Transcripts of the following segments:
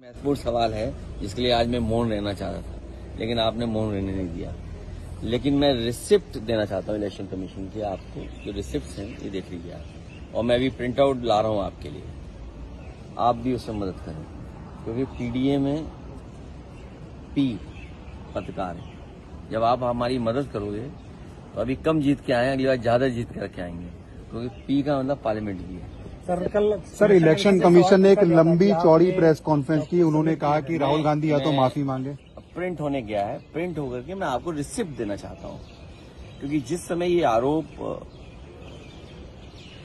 महत्वपूर्ण सवाल है जिसके लिए आज मैं मौन रहना चाह रहा था, लेकिन आपने मौन रहने नहीं दिया। लेकिन मैं रिसिप्ट देना चाहता हूँ इलेक्शन कमीशन की। आपको जो रिसिप्ट हैं ये देख लीजिए आप, और मैं भी प्रिंट आउट ला रहा हूँ आपके लिए, आप भी उसमें मदद करें, क्योंकि पीडीए में पी पत्रकार है। जब आप हमारी मदद करोगे तो अभी कम जीत के आए, अगली बार ज्यादा जीत करके आएंगे, क्योंकि पी का मतलब पार्लियामेंट भी है। सर इलेक्शन कमीशन ने एक लंबी चौड़ी प्रेस कॉन्फ्रेंस की, उन्होंने कहा कि राहुल गांधी या तो माफी मांगे। प्रिंट होने गया है, प्रिंट होकर के मैं आपको रिसिप्ट देना चाहता हूं, क्योंकि जिस समय ये आरोप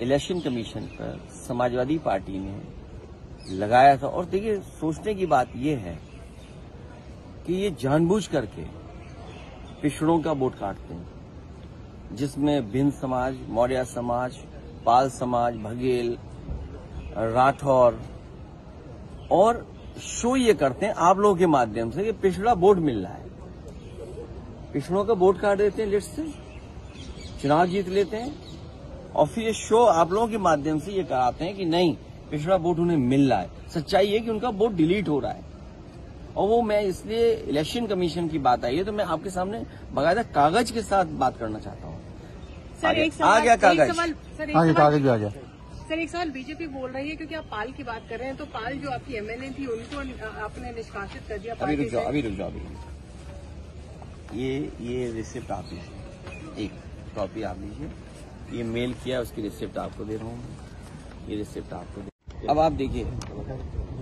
इलेक्शन कमीशन पर समाजवादी पार्टी ने लगाया था, और देखिए सोचने की बात यह है कि ये जानबूझ करके पिछड़ों का वोट काटते हैं, जिसमें भिन्न समाज, मौर्य समाज, पाल समाज, बघेल, राठौर, और शो ये करते हैं आप लोगों के माध्यम से कि पिछड़ा वोट मिल रहा है, पिछड़ों का वोट काट देते हैं लिस्ट से, चुनाव जीत लेते हैं, और फिर ये शो आप लोगों के माध्यम से ये कराते हैं कि नहीं पिछड़ा वोट उन्हें मिल रहा है। सच्चाई है कि उनका वोट डिलीट हो रहा है। और वो मैं इसलिए इलेक्शन कमीशन की बात आई है तो मैं आपके सामने बाकायदा कागज के साथ बात करना चाहता हूँ। आ गया कागज, कागज भी आ गया। सर एक सवाल बीजेपी बोल रही है, क्योंकि आप पाल की बात कर रहे हैं, तो पाल जो आपकी एमएलए थी उनको आपने निष्कासित कर दिया। अभी रुक जाओ। ये रिसिप्ट आप लीजिए, एक कॉपी आप लीजिए, ये मेल किया उसकी रिसिप्ट आपको दे रहा हूँ, ये रिसिप्ट आपको दे। अब आप देखिए,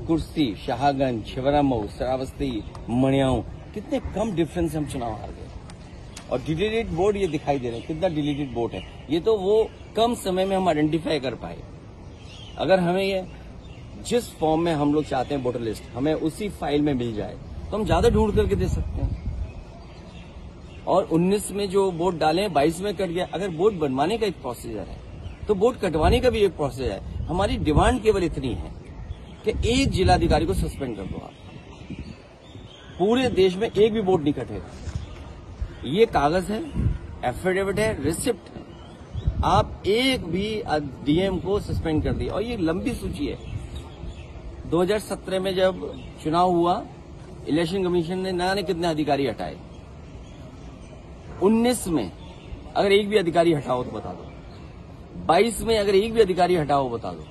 कुर्सी, शाहगंज, छिबरामऊ, श्रावस्ती, मणियाऊ, कितने कम डिफरेंस से हम चुनाव हार गए। और डिलीटेड वोट ये दिखाई दे रहे हैं, कितना डिलीटेड वोट है। ये तो वो कम समय में हम आइडेंटिफाई कर पाए। अगर हमें ये जिस फॉर्म में हम लोग चाहते हैं वोटर लिस्ट, हमें उसी फाइल में मिल जाए तो हम ज्यादा ढूंढ करके दे सकते हैं। और 19 में जो वोट डाले 22 में कट गया। अगर वोट बनवाने का एक प्रोसीजर है तो वोट कटवाने का भी एक प्रोसीजर है। हमारी डिमांड केवल इतनी है कि एक जिलाधिकारी को सस्पेंड कर दो आप, पूरे देश में एक भी वोट नहीं कटेगा। ये कागज है, एफिडेविट है, रिसिप्ट है, आप एक भी डीएम को सस्पेंड कर दिया। और ये लंबी सूची है। 2017 में जब चुनाव हुआ, इलेक्शन कमीशन ने न जाने कितने अधिकारी हटाए। 19 में अगर एक भी अधिकारी हटाओ तो बता दो, 22 में अगर एक भी अधिकारी हटाओ बता दो,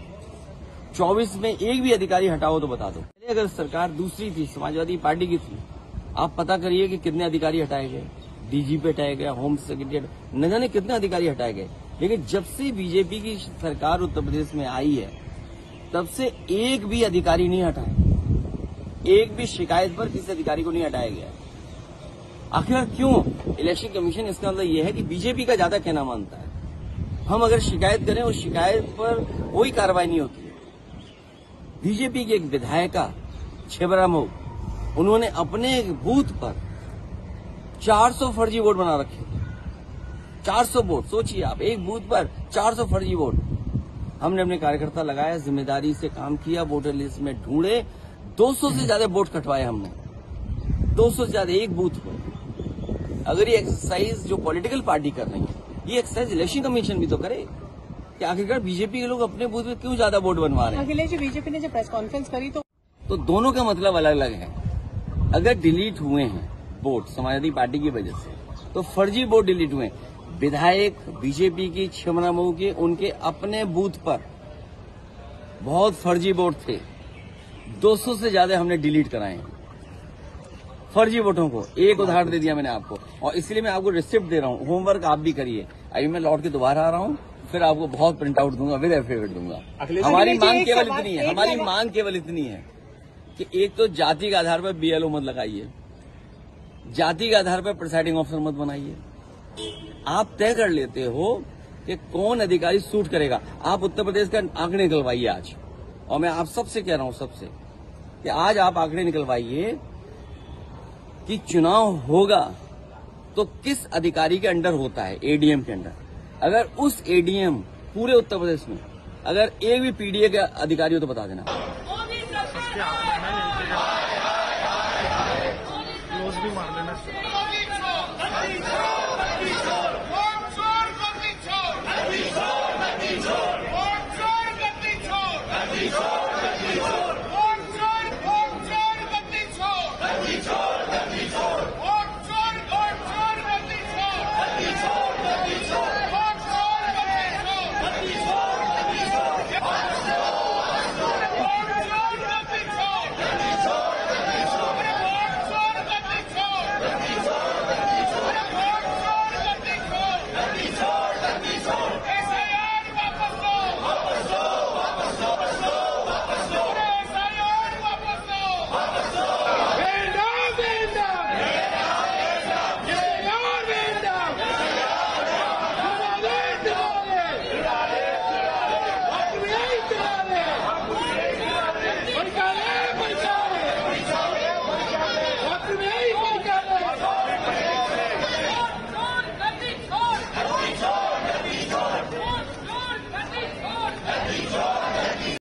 24 में एक भी अधिकारी हटाओ तो बता दो। पहले अगर सरकार दूसरी थी, समाजवादी पार्टी की थी, आप पता करिए कि कितने अधिकारी हटाए गए, डीजीपी हटाया गया, होम सेक्रेटरी, न जाने कितने अधिकारी हटाए गए। लेकिन जब से बीजेपी की सरकार उत्तर प्रदेश में आई है, तब से एक भी अधिकारी नहीं हटाए, एक भी शिकायत पर किसी अधिकारी को नहीं हटाया गया। आखिर क्यों? इलेक्शन कमीशन इसका मतलब यह है कि बीजेपी का ज्यादा कहना मानता है। हम अगर शिकायत करें, उस शिकायत पर कोई कार्रवाई नहीं होती है। बीजेपी की एक विधायिका छिबरामऊ, उन्होंने अपने बूथ पर 400 फर्जी वोट बना रखे। 400 वोट, सोचिए आप, एक बूथ पर 400 फर्जी वोट। हमने अपने कार्यकर्ता लगाया, जिम्मेदारी से काम किया, वोटर लिस्ट में ढूंढे, 200 से ज्यादा वोट कटवाए हमने, 200 से ज्यादा एक बूथ पर। अगर ये एक्सरसाइज जो पॉलिटिकल पार्टी कर रही है, ये एक्सरसाइज इलेक्शन कमीशन भी तो करे कि आखिरकार बीजेपी के लोग अपने बूथ में क्यों ज्यादा वोट बनवा रहे हैं। अखिलेश जी, बीजेपी ने जब प्रेस कॉन्फ्रेंस करी तो दोनों का मतलब अलग अलग है। अगर डिलीट हुए हैं वोट समाजवादी पार्टी की वजह से, तो फर्जी वोट डिलीट हुए। विधायक बीजेपी की छिबरामऊ के, उनके अपने बूथ पर बहुत फर्जी वोट थे, 200 से ज्यादा हमने डिलीट कराए हैं फर्जी वोटों को। एक उदाहरण दे दिया मैंने आपको, और इसलिए मैं आपको रिसिप्ट दे रहा हूं। होमवर्क आप भी करिए। अभी मैं लौट के दोबारा आ रहा हूं, फिर आपको बहुत प्रिंट आउट दूंगा, विद एफिडेविट दूंगा। हमारी मांग केवल इतनी है, हमारी मांग केवल इतनी है कि एक तो जाति के आधार पर बीएलओ मत लगाइए, जाति के आधार पर प्रिसाइडिंग ऑफिसर मत बनाइए। आप तय कर लेते हो कि कौन अधिकारी सूट करेगा। आप उत्तर प्रदेश का आंकड़े निकलवाइए आज, और मैं आप सबसे कह रहा हूं, सबसे, कि आज आप आंकड़े निकलवाइए कि चुनाव होगा तो किस अधिकारी के अंडर होता है, एडीएम के अंडर। अगर उस एडीएम पूरे उत्तर प्रदेश में अगर एक भी पीडीए का अधिकारी हो तो बता देना। क्लोज भी मार देना।